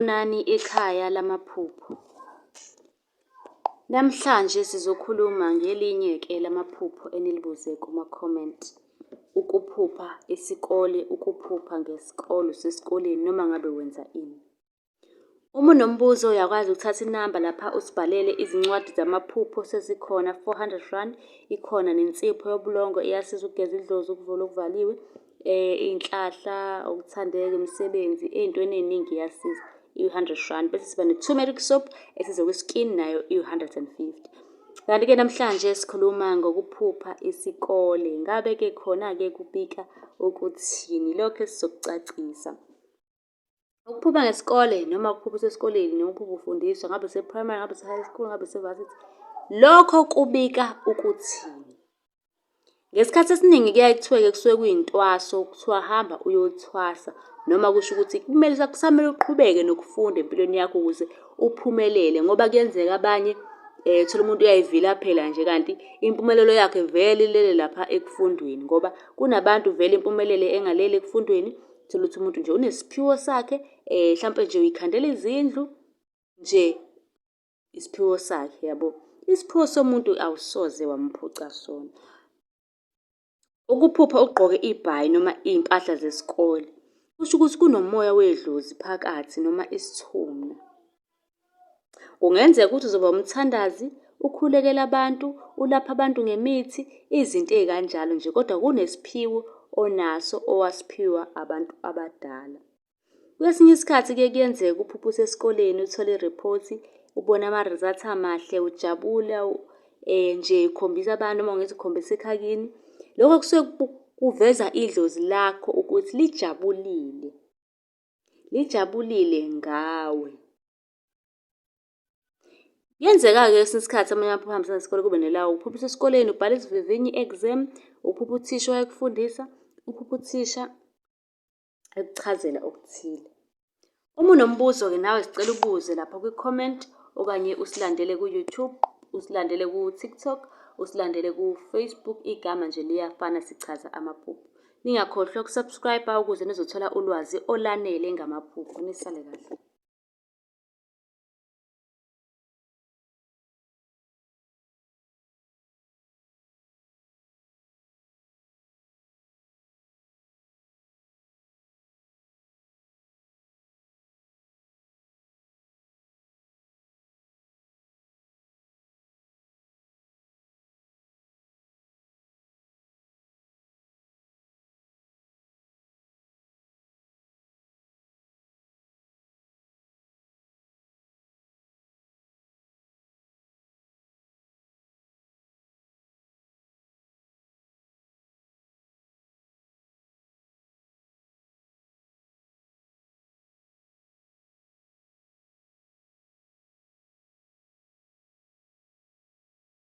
Nani ekhaya lamaphupho. Namhlanje sizokhuluma ngelinye-ke lamaphupho enilibuze kuma-comment. Ukuphupha isikole, ukuphupha ngesikolo sesikoleni noma ngabe wenza ini. Uma unombuzo uyakwazi ukuthatha inamba lapha usibhalele izincwadi zamaphupho sezikhona 400 rand. Ikhona nensipho yobulongo iyasiza ukugeza idlozi, ukuvula okuvaliwe. Iy'nhlahla, ukuthandeka, imisebenzi, ey'ntweni ey'ningi iyasiza. I-100 rand. Bese siba ne-turmeric soap esiza kwi-skin nayo i-150. Kanti-ke namhlanje sikhuluma ngokuphupha isikole. Ngabe-ke khona-ke kubika ukuthini? Lokho sizokucacisa. Ukuphupha ngesikole noma ukuphupha usesikoleni noma ukuphupha ufundiswa, ngabe use-primary, ngabe use-high school, ngabe use-varsity. Lokho kubika ukuthini? Ngesikhathi esiningi kuyaye kuthiwe-ke kusuke kuyintwaso, kuthiwa hamba uyothwasa. Noma kusho ukuthi kusamele uqhubeke nokufunda empilweni yakho ukuze uphumelele. Ngoba kuyenzeka abanye thola umuntu uyayivilaphela nje kanti impumelelo yakhe vele ilele lapha ekufundweni. Ngoba kunabantu vele impumelelo engaleli ekufundweni. Thola ukuthi umuntu nje unesiphiwo sakhe, hlampe nje uyikhandela izindlu nje isiphiwo sakhe, yabo. Isiphiwo somuntu awusoze wamphuca sona. Ukuphupha ugqoke ibhayi noma iy'mpahla zesikole kusho ukuthi kunomoya wedlozi phakathi noma isithunga. Kungenzeka ukuthi uzoba umthandazi, ukhulekela abantu, ulapha abantu ngemithi, izinto ey'kanjalo nje. Kodwa kunesiphiwo onaso owasiphiwa abantu abadala. Kwesinye isikhathi-ke kuyenzeka uphuphe usesikoleni uthole iriphothi, ubone ama-results amahle, ujabula nje ukhombisa abantu noma ungathi ukhombisa ekhakini. Lokho kusuke kuveza idlozi lakho ukuthi lijabulile. Lijabulile ngawe. Kuyenzeka-ke kwesinye isikhathi amanye amaphupho ahambisana nesikole kube nalawo. Uphupha usesikoleni ubhala isivivinyo i-exam, uphupha uthisha wayekufundisa, uphupha uthisha ekuchazela okuthile. Uma unombuzo-ke nawe sicela ubuze lapha kwi-comment okanye usilandele ku-YouTube, usilandele ku-TikTok, usilandele ku-Facebook. Igama nje liyafana, sichaza amaphupho. Ningakhohlwa uku-subscribe-a ukuze nizothola ulwazi olanele ngamaphupho. Nisale kahle.